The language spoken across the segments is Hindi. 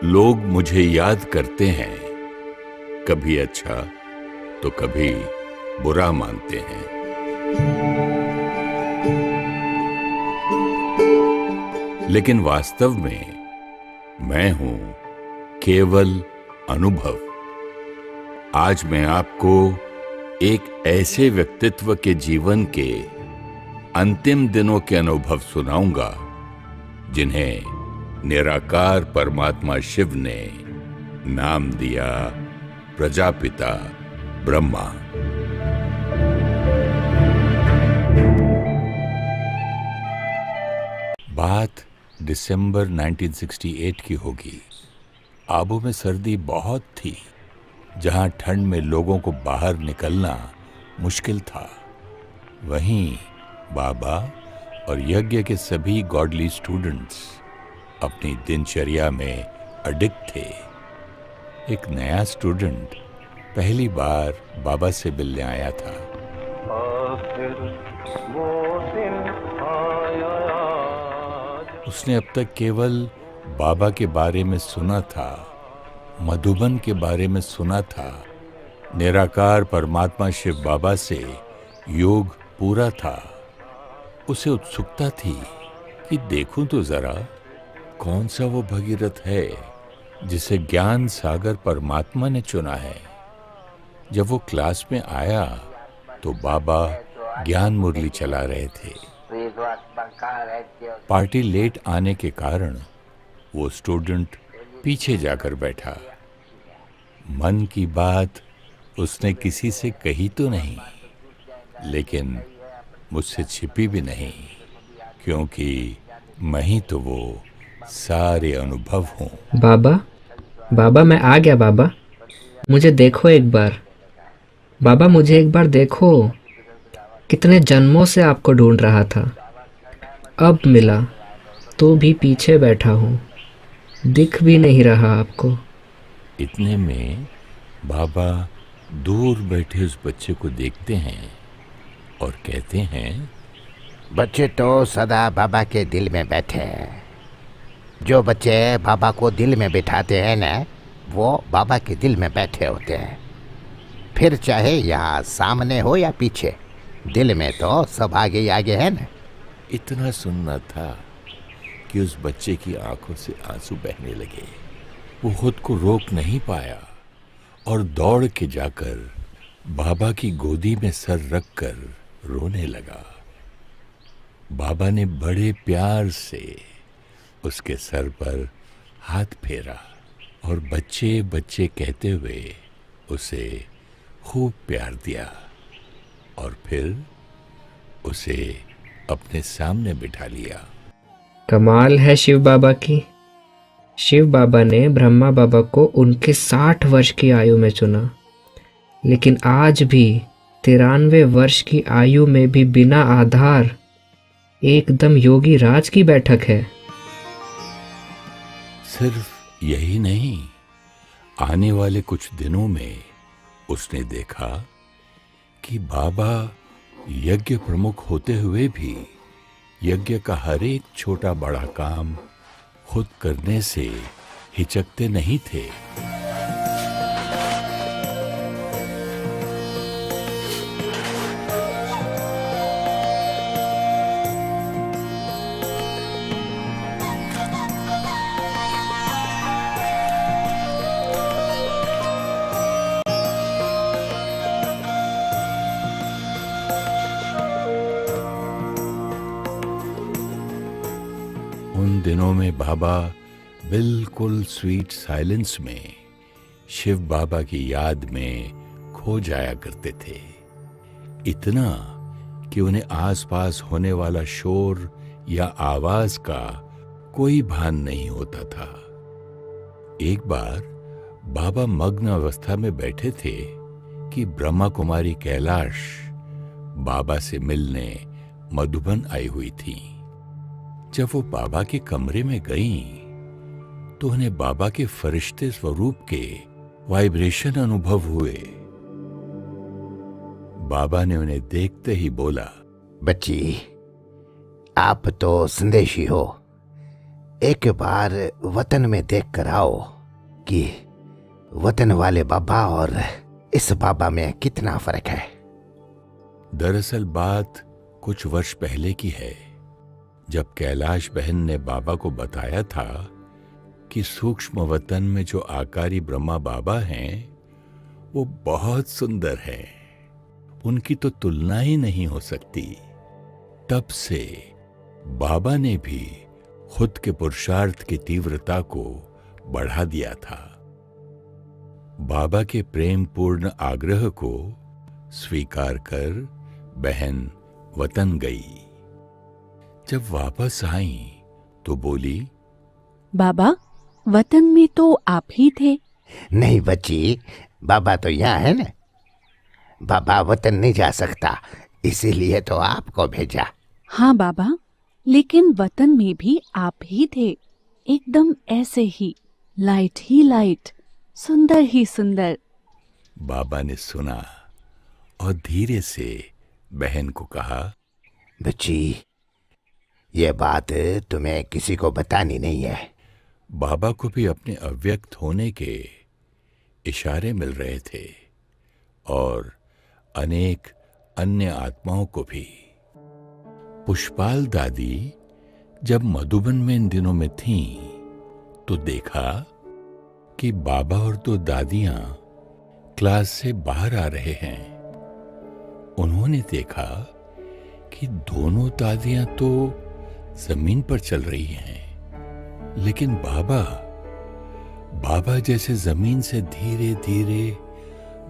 लोग मुझे याद करते हैं, कभी अच्छा तो कभी बुरा मानते हैं। लेकिन वास्तव में मैं हूं केवल अनुभव। आज मैं आपको एक ऐसे व्यक्तित्व के जीवन के अंतिम दिनों के अनुभव सुनाऊंगा जिन्हें निराकार परमात्मा शिव ने नाम दिया प्रजापिता ब्रह्मा। बात दिसंबर 1968 की होगी। आबू में सर्दी बहुत थी, जहां ठंड में लोगों को बाहर निकलना मुश्किल था। वहीं बाबा और यज्ञ के सभी गॉडली स्टूडेंट्स अपनी दिनचर्या में अडिग थे। एक नया स्टूडेंट पहली बार बाबा से मिलने आया था। उसने अब तक केवल बाबा के बारे में सुना था, मधुबन के बारे में सुना था। निराकार परमात्मा शिव बाबा से योग पूरा था। उसे उत्सुकता थी कि देखूं तो जरा कौन सा वो भगीरथ है जिसे ज्ञान सागर परमात्मा ने चुना है। जब वो क्लास में आया तो बाबा ज्ञान मुरली चला रहे थे। पार्टी लेट आने के कारण वो स्टूडेंट पीछे जाकर बैठा। मन की बात उसने किसी से कही तो नहीं, लेकिन मुझसे छिपी भी नहीं, क्योंकि मैं ही तो वो सारे अनुभव हूँ। बाबा, बाबा मैं आ गया। बाबा मुझे देखो एक बार। बाबा मुझे एक बार देखो। कितने जन्मों से आपको ढूंढ रहा था, अब मिला तो भी पीछे बैठा हूँ, दिख भी नहीं रहा आपको। इतने में बाबा दूर बैठे उस बच्चे को देखते हैं और कहते हैं, बच्चे तो सदा बाबा के दिल में बैठे हैं। जो बच्चे बाबा को दिल में बिठाते हैं ना, वो बाबा के दिल में बैठे होते हैं। फिर चाहे यहाँ सामने हो या पीछे, दिल में तो सब आगे ही आगे है ना। इतना सुनना था कि उस बच्चे की आंखों से आंसू बहने लगे। वो खुद को रोक नहीं पाया और दौड़ के जाकर बाबा की गोदी में सर रखकर रोने लगा। बाबा ने बड़े प्यार से उसके सर पर हाथ फेरा और बच्चे बच्चे कहते हुए उसे खूब प्यार दिया और फिर उसे अपने सामने बिठा लिया। कमाल है शिव बाबा की। शिव बाबा ने ब्रह्मा बाबा को उनके 60 वर्ष की आयु में चुना, लेकिन आज भी 93 वर्ष की आयु में भी बिना आधार एकदम योगी राज की बैठक है। सिर्फ यही नहीं, आने वाले कुछ दिनों में उसने देखा कि बाबा यज्ञ प्रमुख होते हुए भी यज्ञ का हर एक छोटा बड़ा काम खुद करने से हिचकते नहीं थे। उन दिनों में बाबा बिल्कुल स्वीट साइलेंस में शिव बाबा की याद में खो जाया करते थे। इतना कि उन्हें आसपास होने वाला शोर या आवाज का कोई भान नहीं होता था। एक बार बाबा मग्न अवस्था में बैठे थे कि ब्रह्मा कुमारी कैलाश बाबा से मिलने मधुबन आई हुई थी। जब वो बाबा के कमरे में गईं, तो उन्हें बाबा के फरिश्ते स्वरूप के वाइब्रेशन अनुभव हुए। बाबा ने उन्हें देखते ही बोला, बच्ची, आप तो संदेशी हो। एक बार वतन में देख कर आओ कि वतन वाले बाबा और इस बाबा में कितना फर्क है। दरअसल बात कुछ वर्ष पहले की है, जब कैलाश बहन ने बाबा को बताया था कि सूक्ष्म वतन में जो आकारी ब्रह्मा बाबा हैं वो बहुत सुंदर है, उनकी तो तुलना ही नहीं हो सकती। तब से बाबा ने भी खुद के पुरुषार्थ की तीव्रता को बढ़ा दिया था। बाबा के प्रेम पूर्ण आग्रह को स्वीकार कर बहन वतन गई। जब वापस आई तो बोली, बाबा, वतन में तो आप ही थे। नहीं बच्ची, बाबा तो यहाँ है ना। बाबा वतन नहीं जा सकता, इसीलिए तो आपको भेजा। हाँ बाबा, लेकिन वतन में भी आप ही थे, एकदम ऐसे ही लाइट, सुंदर ही सुंदर। बाबा ने सुना और धीरे से बहन को कहा, बच्ची, ये बात तुम्हें किसी को बतानी नहीं है। बाबा को भी अपने अव्यक्त होने के इशारे मिल रहे थे और अनेक अन्य आत्माओं को भी। पुष्पाल दादी जब मधुबन में इन दिनों में थीं, तो देखा कि बाबा और दो दादियां क्लास से बाहर आ रहे हैं। उन्होंने देखा कि दोनों दादियां तो जमीन पर चल रही हैं, लेकिन बाबा जैसे जमीन से धीरे धीरे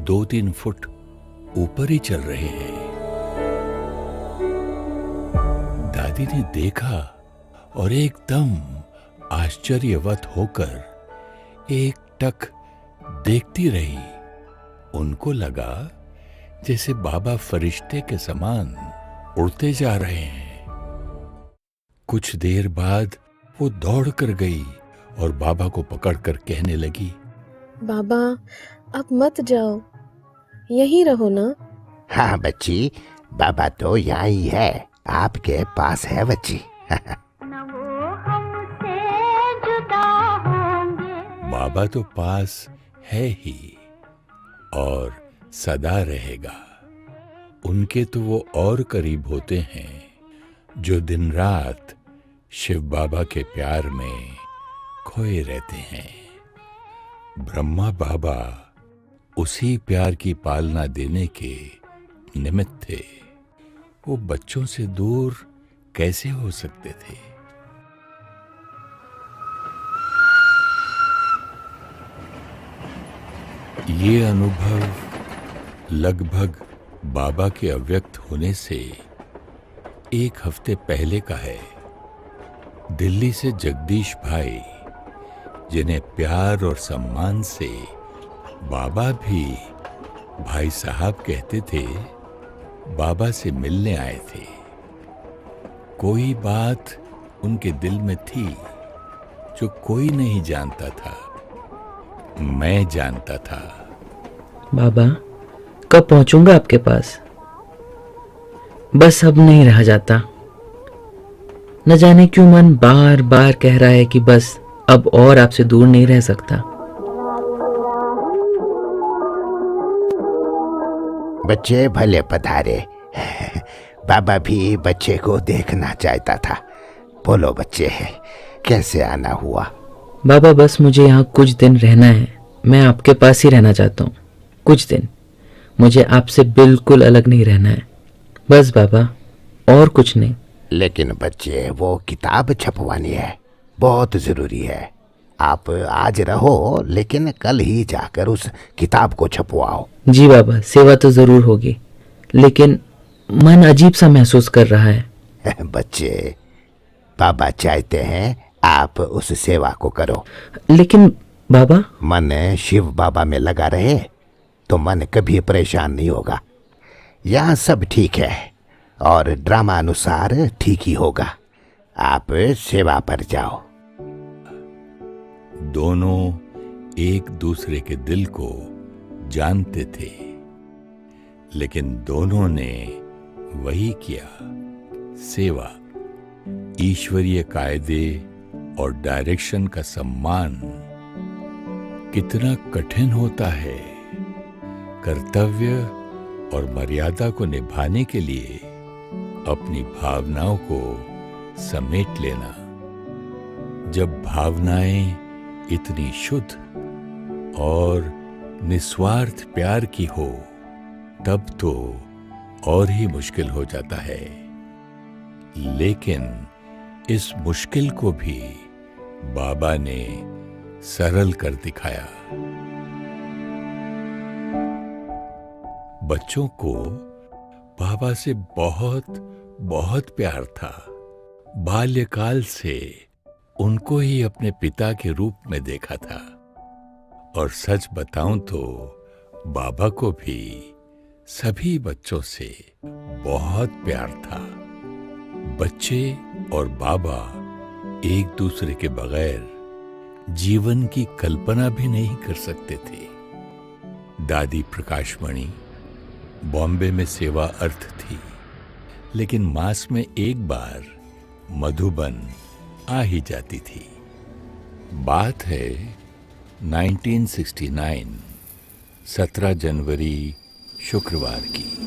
2-3 फुट ऊपर ही चल रहे हैं। दादी ने देखा और एकदम आश्चर्यवत होकर एक टक देखती रही। उनको लगा जैसे बाबा फरिश्ते के समान उड़ते जा रहे हैं। कुछ देर बाद वो दौड़ कर गई और बाबा को पकड़कर कहने लगी, बाबा, अब मत जाओ, यहीं रहो ना। हाँ बच्ची, बाबा तो यहाँ ही है, आपके पास है बच्ची। बाबा तो पास है ही और सदा रहेगा। उनके तो वो और करीब होते हैं जो दिन रात शिव बाबा के प्यार में खोए रहते हैं। ब्रह्मा बाबा उसी प्यार की पालना देने के निमित्त थे। वो बच्चों से दूर कैसे हो सकते थे? ये अनुभव लगभग बाबा के अव्यक्त होने से 1 हफ्ते पहले का है। दिल्ली से जगदीश भाई, जिन्हें प्यार और सम्मान से बाबा भी भाई साहब कहते थे, बाबा से मिलने आए थे। कोई बात उनके दिल में थी जो कोई नहीं जानता था, मैं जानता था। बाबा, कब पहुंचूंगा आपके पास? बस अब नहीं रहा जाता। न जाने क्यों मन बार बार कह रहा है कि बस अब और आपसे दूर नहीं रह सकता। बच्चे भले पधारे। बाबा भी बच्चे को देखना चाहता था। बोलो बच्चे, कैसे आना हुआ? बाबा, बस मुझे यहाँ कुछ दिन रहना है। मैं आपके पास ही रहना चाहता हूँ कुछ दिन। मुझे आपसे बिल्कुल अलग नहीं रहना है, बस बाबा, और कुछ नहीं। लेकिन बच्चे, वो किताब छपवानी है, बहुत जरूरी है। आप आज रहो, लेकिन कल ही जाकर उस किताब को छपवाओ। जी बाबा, सेवा तो जरूर होगी, लेकिन मन अजीब सा महसूस कर रहा है। बच्चे, बाबा चाहते हैं आप उस सेवा को करो। लेकिन बाबा, मन शिव बाबा में लगा रहे तो मन कभी परेशान नहीं होगा। यहाँ सब ठीक है और ड्रामा अनुसार ठीक ही होगा। आप सेवा पर जाओ। दोनों एक दूसरे के दिल को जानते थे, लेकिन दोनों ने वही किया, सेवा। ईश्वरीय कायदे और डायरेक्शन का सम्मान कितना कठिन होता है। कर्तव्य और मर्यादा को निभाने के लिए अपनी भावनाओं को समेट लेना। जब भावनाएं इतनी शुद्ध और निस्वार्थ प्यार की हो, तब तो और ही मुश्किल हो जाता है। लेकिन इस मुश्किल को भी बाबा ने सरल कर दिखाया। बच्चों को बाबा से बहुत बहुत प्यार था। बाल्यकाल से उनको ही अपने पिता के रूप में देखा था। और सच बताऊं तो बाबा को भी सभी बच्चों से बहुत प्यार था। बच्चे और बाबा एक दूसरे के बगैर जीवन की कल्पना भी नहीं कर सकते थे। दादी प्रकाशमणि बॉम्बे में सेवा अर्थ थी, लेकिन मास में एक बार मधुबन आ ही जाती थी। बात है 1969, 17 जनवरी शुक्रवार की।